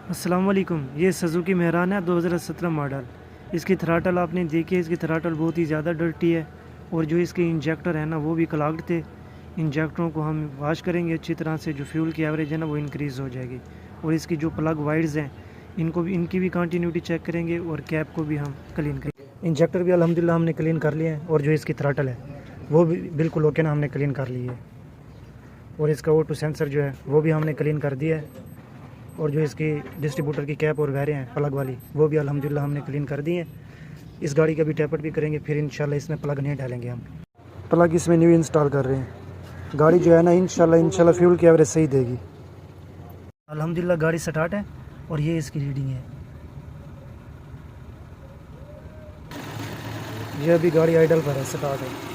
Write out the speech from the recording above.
अस्सलाम वालेकुम। ये सुज़ुकी मेहरान है 2017 मॉडल। इसकी थ्रॉटल आपने देखी है, इसकी थ्रॉटल बहुत ही ज़्यादा डर्टी है और जो इसके इंजेक्टर है ना वो भी क्लॉग्ड थे। इंजेक्टरों को हम वॉश करेंगे अच्छी तरह से, जो फ्यूल की एवरेज है ना वो इंक्रीज़ हो जाएगी। और इसकी जो प्लग वाइड्स हैं इनकी भी कंटिन्यूटी चेक करेंगे और कैप को भी हम क्लीन करेंगे। इंजेक्टर भी अल्हम्दुलिल्लाह हमने क्लीन कर लिए हैं और जो इसकी थ्रॉटल है वो भी बिल्कुल ओके ना हमने क्लीन कर ली है। और इसका O2 सेंसर जो है वो भी हमने क्लीन कर दिया है। और जो इसकी डिस्ट्रीब्यूटर की कैप और वायरें हैं प्लग वाली वो भी अल्हम्दुलिल्लाह हमने क्लीन कर दी हैं। इस गाड़ी का भी टैपट भी करेंगे, फिर इंशाल्लाह इसमें प्लग नहीं डालेंगे हम। प्लग इसमें न्यू इंस्टॉल कर रहे हैं। गाड़ी जो है ना इंशाल्लाह फ्यूल की एवरेज सही देगी। अल्हम्दुलिल्लाह गाड़ी स्टार्ट है और ये इसकी रीडिंग है। ये अभी गाड़ी आइडल पर है, स्टार्ट है।